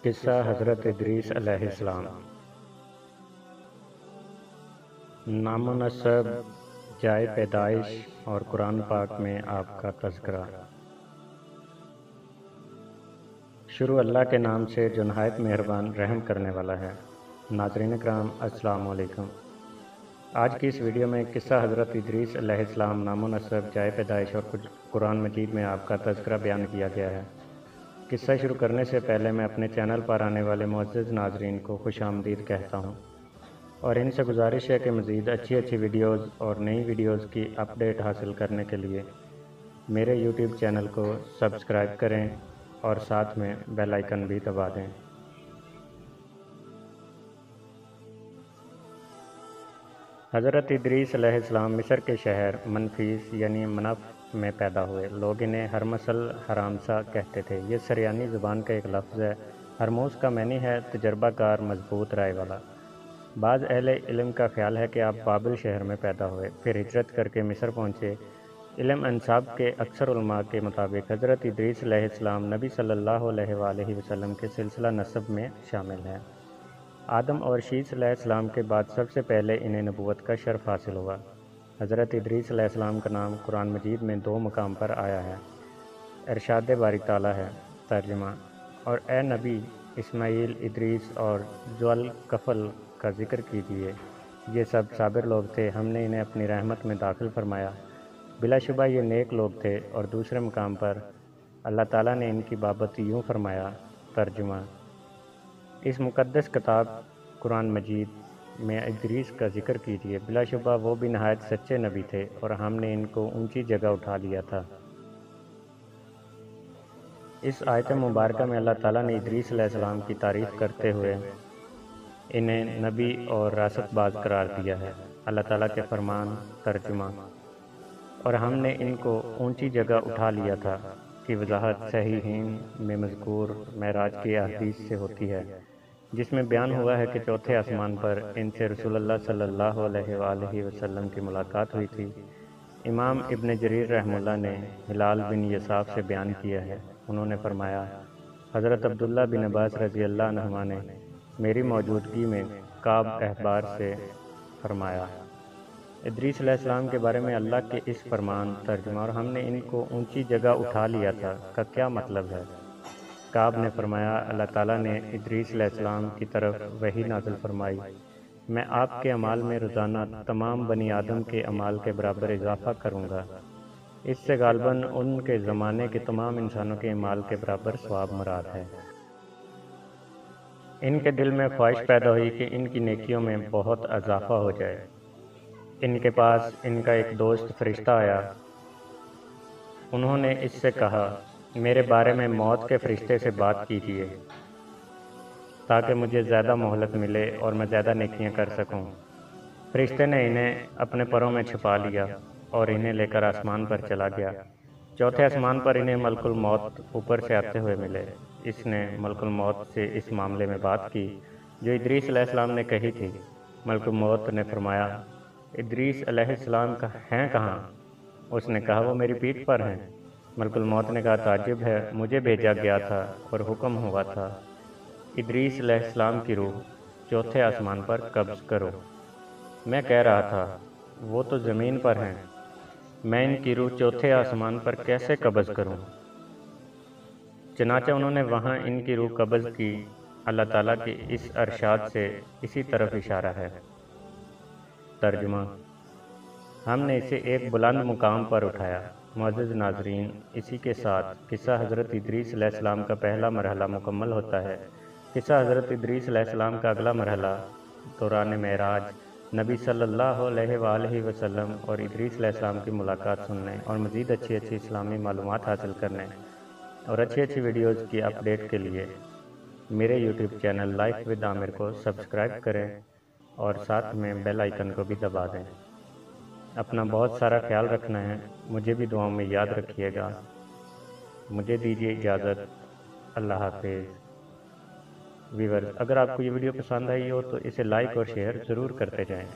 قصہ حضرت ادریس علیہ السلام۔ نام و نسب، جائے پیدائش اور قرآن پاک میں آپ کا تذکرہ۔ شروع اللہ کے نام سے جو نہایت مہربان رحم کرنے والا ہے۔ ناظرین کرام السلام علیکم۔ آج کی اس ویڈیو میں قصہ حضرت ادریس علیہ السلام، نام و نسب، جائے پیدائش اور قرآن مجید میں آپ کا تذکرہ بیان کیا گیا ہے۔ قصہ شروع کرنے سے پہلے میں اپنے چینل پر آنے والے معزز ناظرین کو خوش آمدید کہتا ہوں اور ان سے گزارش ہے کہ مزید اچھی ویڈیوز اور نئی ویڈیوز کی اپڈیٹ حاصل کرنے کے لیے میرے یوٹیوب چینل کو سبسکرائب کریں اور ساتھ میں بیل آئیکن بھی دبا دیں۔ حضرت ادریس علیہ السلام مصر کے شہر منفیس یعنی منف میں پیدا ہوئے۔ لوگ انہیں ہرمسل حرامسا کہتے تھے۔ یہ سریانی زبان کا ایک لفظ ہے۔ ہرموس کا معنی ہے تجربہ کار، مضبوط رائے والا۔ بعض اہل علم کا خیال ہے کہ آپ بابل شہر میں پیدا ہوئے، پھر ہجرت کر کے مصر پہنچے۔ علم انساب کے اکثر علماء کے مطابق حضرت ادریس علیہ السلام نبی صلی اللہ علیہ وآلہ وسلم کے سلسلہ نسب میں شامل ہیں۔ آدم اور شیث علیہ السلام کے بعد سب سے پہلے انہیں نبوت کا شرف حاصل ہوا۔ حضرت ادریس علیہ السلام کا نام قرآن مجید میں 2 مقام پر آیا ہے۔ ارشاد باری تعالیٰ ہے، ترجمہ: اور اے نبی اسماعیل، ادریس اور ذوالکفل کا ذکر کیجیے، یہ سب صابر لوگ تھے، ہم نے انہیں اپنی رحمت میں داخل فرمایا، بلا شبہ یہ نیک لوگ تھے۔ اور دوسرے مقام پر اللہ تعالیٰ نے ان کی بابت یوں فرمایا، ترجمہ: اس مقدس کتاب قرآن مجید میں ادریس کا ذکر کیجیے، بلا شبہ وہ بھی نہایت سچے نبی تھے اور ہم نے ان کو اونچی جگہ اٹھا لیا تھا۔ اس آیت مبارکہ میں اللہ تعالیٰ نے ادریس علیہ السلام کی تعریف کرتے ہوئے انہیں نبی اور راست باز قرار دیا ہے۔ اللہ تعالیٰ کے فرمان، ترجمہ: اور ہم نے ان کو اونچی جگہ اٹھا لیا تھا کی وضاحت صحیحین میں مذکور معراج کی احادیث سے ہوتی ہے، جس میں بیان ہوا ہے کہ چوتھے آسمان پر ان سے رسول اللہ صلی اللہ علیہ وآلہ وسلم کی ملاقات ہوئی تھی۔ امام ابن جریر رحمہ اللہ نے ہلال بن یصاف سے بیان کیا ہے، انہوں نے فرمایا، حضرت عبداللہ بن عباس رضی اللہ عنہما نے میری موجودگی میں کعب احبار سے فرمایا۔ ادریس علیہ السلام کے بارے میں اللہ کے اس فرمان، ترجمہ: اور ہم نے ان کو اونچی جگہ اٹھا لیا تھا کا کیا مطلب ہے؟ کعب نے فرمایا، اللہ تعالیٰ نے ادریس علیہ السلام کی طرف وحی نازل فرمائی، میں آپ کے اعمال میں روزانہ تمام بنی آدم کے اعمال کے برابر اضافہ کروں گا۔ اس سے غالباً ان کے زمانے کے تمام انسانوں کے اعمال کے برابر ثواب مراد ہے۔ ان کے دل میں خواہش پیدا ہوئی کہ ان کی نیکیوں میں بہت اضافہ ہو جائے۔ ان کے پاس ان کا ایک دوست فرشتہ آیا، انہوں نے اس سے کہا، میرے بارے میں موت کے فرشتے سے بات کیجیے تاکہ مجھے زیادہ مہلت ملے اور میں زیادہ نیکیاں کر سکوں۔ فرشتے نے انہیں اپنے پروں میں چھپا لیا اور انہیں لے کر آسمان پر چلا گیا۔ چوتھے آسمان پر انہیں ملک الموت اوپر سے آتے ہوئے ملے۔ اس نے ملک الموت سے اس معاملے میں بات کی جو ادریس علیہ السلام نے کہی تھی۔ ملک الموت نے فرمایا، ادریس علیہ السلام ہیں کہاں؟ اس نے کہا، وہ میری پیٹھ پر ہیں۔ ملک الموت نے کہا، تعجب ہے، مجھے بھیجا گیا تھا اور حکم ہوا تھا، ادریس علیہ السلام کی روح چوتھے آسمان پر قبض کرو۔ میں کہہ رہا تھا، وہ تو زمین پر ہیں، میں ان کی روح چوتھے آسمان پر کیسے قبض کروں؟ چنانچہ انہوں نے وہاں ان کی روح قبض کی۔ اللہ تعالیٰ کے اس ارشاد سے اسی طرف اشارہ ہے۔ ترجمہ: ہم نے اسے ایک بلند مقام پر اٹھایا۔ معزز ناظرین، اسی کے ساتھ قصہ حضرت ادریس علیہ السلام کا پہلا مرحلہ مکمل ہوتا ہے۔ قصہ حضرت ادریس علیہ السلام کا اگلا مرحلہ دوران معراج نبی صلی اللہ علیہ وآلہ وسلم اور ادریس علیہ السلام کی ملاقات سننے اور مزید اچھی اسلامی معلومات حاصل کرنے اور اچھی ویڈیوز کی اپڈیٹ کے لیے میرے یوٹیوب چینل لائف ود عامر کو سبسکرائب کریں اور ساتھ میں بیل آئیکن کو بھی دبا دیں۔ اپنا بہت سارا خیال رکھنا ہے، مجھے بھی دعاؤں میں یاد رکھیے گا۔ مجھے دیجیے اجازت، اللہ حافظ۔ ویورز، اگر آپ کو یہ ویڈیو پسند آئی ہو تو اسے لائک اور شیئر ضرور کرتے جائیں۔